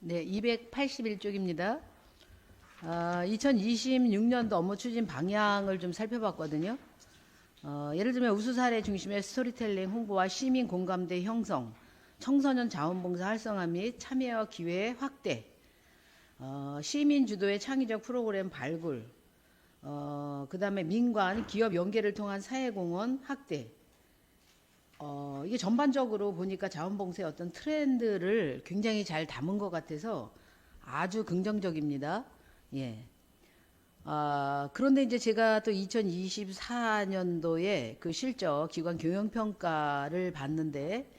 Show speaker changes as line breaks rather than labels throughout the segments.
네, 281쪽입니다. 2026년도 업무 추진 방향을 좀 살펴봤거든요. 예를 들면 우수 사례 중심의 스토리텔링 홍보와 시민 공감대 형성, 청소년 자원봉사 활성화 및 참여 기회 확대, 시민 주도의 창의적 프로그램 발굴, 그다음에 민관, 기업 연계를 통한 사회공헌 확대. 이게 전반적으로 보니까 자원봉사의 어떤 트렌드를 굉장히 잘 담은 것 같아서 아주 긍정적입니다. 예. 그런데 이제 제가 또 2024년도에 그 실적 기관 경영평가를 봤는데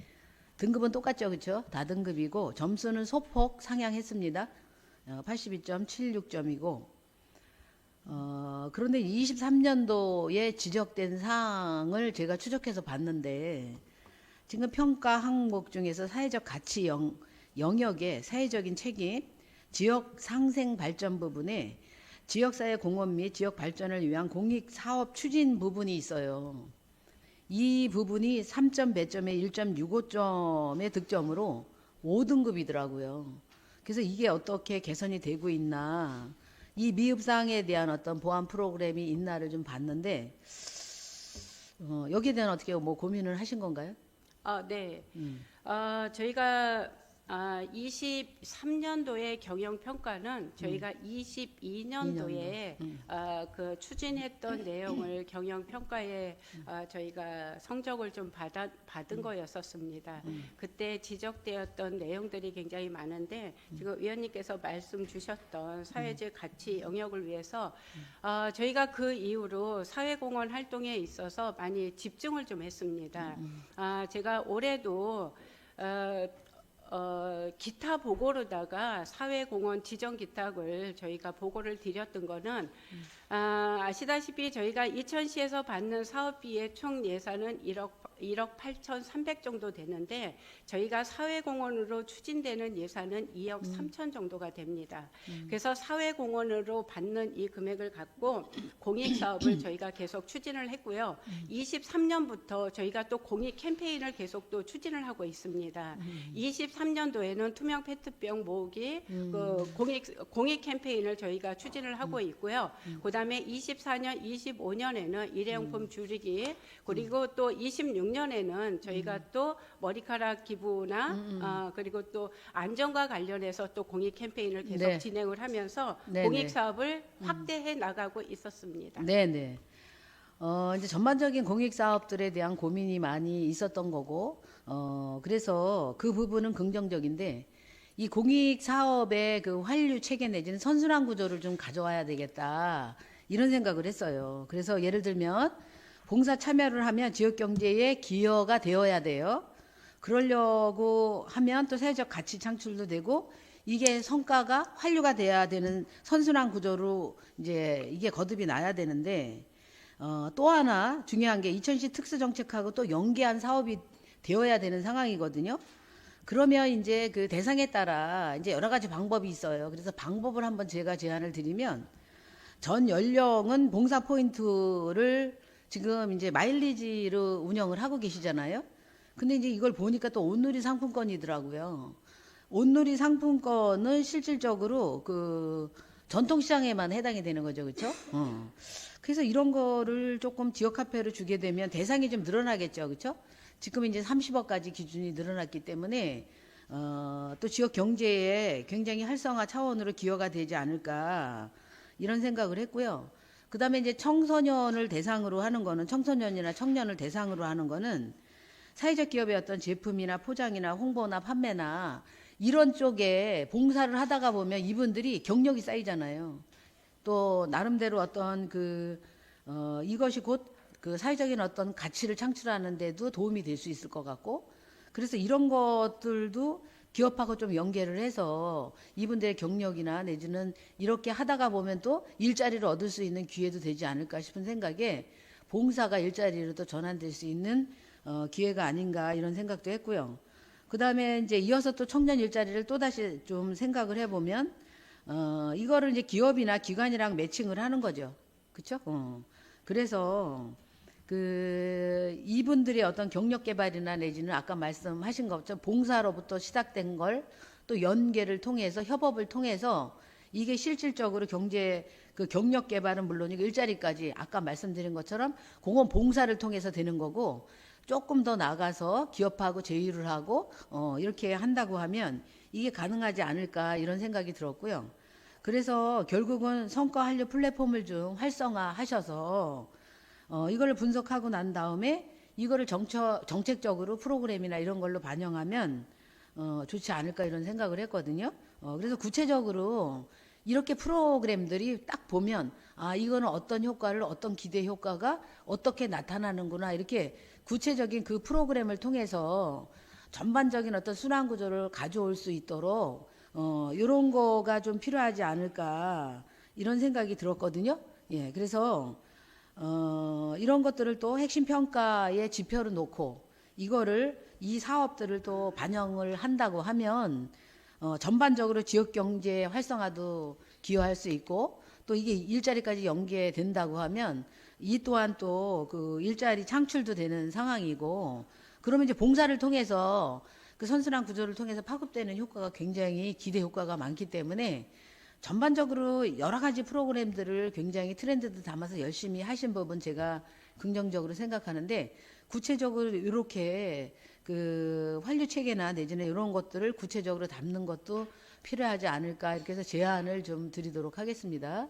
등급은 똑같죠, 그렇죠? 다등급이고 점수는 소폭 상향했습니다. 82.76점이고 그런데 23년도에 지적된 사항을 제가 추적해서 봤는데 지금 평가 항목 중에서 사회적 가치 영역의 사회적인 책임, 지역 상생 발전 부분에 지역사회 공헌 및 지역 발전을 위한 공익사업 추진 부분이 있어요. 이 부분이 3점 배점에 1.65점의 득점으로 5등급이더라고요. 그래서 이게 어떻게 개선이 되고 있나, 이 미흡사항에 대한 어떤 보완 프로그램이 있나를 좀 봤는데, 여기에 대한 어떻게 뭐 고민을 하신 건가요?
네. 저희가 23년도의 경영 평가는 저희가 22년도에 그 추진했던 내용을 경영 평가에 저희가 성적을 좀 받은 거였었습니다. 그때 지적되었던 내용들이 굉장히 많은데 지금 위원님께서 말씀 주셨던 사회적 가치 영역을 위해서 저희가 그 이후로 사회공헌 활동에 있어서 많이 집중을 좀 했습니다. 제가 올해도 기타 보고로다가 사회공헌 지정 기탁을 저희가 보고를 드렸던 거는 아시다시피 저희가 이천시에서 받는 사업비의 총 예산은 1억 8,300 정도 되는데 저희가 사회공헌으로 추진되는 예산은 2억 3천 정도가 됩니다. 그래서 사회공헌으로 받는 이 금액을 갖고 공익사업을 저희가 계속 추진을 했고요. 23년부터 저희가 또 공익 캠페인을 계속 또 추진을 하고 있습니다. 23년도에는 투명 페트병 모으기 그 공익 캠페인을 저희가 추진을 하고 있고요. 그다음에 24년, 25년에는 일회용품 줄이기 그리고 또 26년에는 저희가 또 머리카락 기부나 그리고 또 안전과 관련해서 또 공익 캠페인을 계속
네.
진행을 하면서
네네.
공익 사업을 확대해 나가고 있었습니다.
네네. 이제 전반적인 공익 사업들에 대한 고민이 많이 있었던 거고, 그래서 그 부분은 긍정적인데, 이 공익 사업의 그 환류 체계 내지는 선순환 구조를 좀 가져와야 되겠다, 이런 생각을 했어요. 그래서 예를 들면, 봉사 참여를 하면 지역 경제에 기여가 되어야 돼요. 그러려고 하면 또 사회적 가치 창출도 되고, 이게 성과가 환류가 돼야 되는 선순환 구조로 이제 이게 거듭이 나야 되는데, 또 하나 중요한 게 이천시 특수정책하고 또 연계한 사업이 되어야 되는 상황이거든요. 그러면 이제 그 대상에 따라 이제 여러 가지 방법이 있어요. 그래서 방법을 한번 제가 제안을 드리면 전 연령은 봉사 포인트를 지금 이제 마일리지로 운영을 하고 계시잖아요. 근데 이제 이걸 보니까 또 온누리 상품권이더라고요. 온누리 상품권은 실질적으로 그 전통시장에만 해당이 되는 거죠, 그렇죠? 그래서 이런 거를 조금 지역 화폐로 주게 되면 대상이 좀 늘어나겠죠, 그렇죠? 지금 이제 30억까지 기준이 늘어났기 때문에 또 지역 경제에 굉장히 활성화 차원으로 기여가 되지 않을까 이런 생각을 했고요. 그다음에 이제 청소년을 대상으로 하는 거는 청소년이나 청년을 대상으로 하는 거는 사회적 기업의 어떤 제품이나 포장이나 홍보나 판매나 이런 쪽에 봉사를 하다가 보면 이분들이 경력이 쌓이잖아요. 또 나름대로 어떤 이것이 곧 그 사회적인 어떤 가치를 창출하는 데도 도움이 될 수 있을 것 같고, 그래서 이런 것들도 기업하고 좀 연계를 해서 이분들의 경력이나 내지는 이렇게 하다가 보면 또 일자리를 얻을 수 있는 기회도 되지 않을까 싶은 생각에 봉사가 일자리로 또 전환될 수 있는 기회가 아닌가 이런 생각도 했고요. 그 다음에 이제 이어서 또 청년 일자리를 또 다시 좀 생각을 해보면 이거를 이제 기업이나 기관이랑 매칭을 하는 거죠. 그렇죠? 그래서 이분들의 어떤 경력 개발이나 내지는 아까 말씀하신 것처럼 봉사로부터 시작된 걸 또 연계를 통해서 협업을 통해서 이게 실질적으로 그 경력 개발은 물론이고 일자리까지 아까 말씀드린 것처럼 공원 봉사를 통해서 되는 거고 조금 더 나가서 기업하고 제휴를 하고 이렇게 한다고 하면 이게 가능하지 않을까 이런 생각이 들었고요. 그래서 결국은 성과 한류 플랫폼을 좀 활성화하셔서 이걸 분석하고 난 다음에 이거를 정책적으로 프로그램이나 이런 걸로 반영하면 좋지 않을까 이런 생각을 했거든요. 그래서 구체적으로 이렇게 프로그램들이 딱 보면 아 이거는 어떤 효과를 어떤 기대 효과가 어떻게 나타나는구나 이렇게 구체적인 그 프로그램을 통해서 전반적인 어떤 순환 구조를 가져올 수 있도록 이런 거가 좀 필요하지 않을까 이런 생각이 들었거든요. 예, 그래서 이런 것들을 또 핵심 평가의 지표로 놓고 이거를 이 사업들을 또 반영을 한다고 하면 전반적으로 지역 경제 활성화도 기여할 수 있고 또 이게 일자리까지 연계된다고 하면 이 또한 또 그 일자리 창출도 되는 상황이고 그러면 이제 봉사를 통해서 그 선순환 구조를 통해서 파급되는 효과가 굉장히 기대 효과가 많기 때문에 전반적으로 여러 가지 프로그램들을 굉장히 트렌드도 담아서 열심히 하신 부분 제가 긍정적으로 생각하는데 구체적으로 이렇게 그 환류 체계나 내지는 이런 것들을 구체적으로 담는 것도 필요하지 않을까 이렇게 해서 제안을 좀 드리도록 하겠습니다.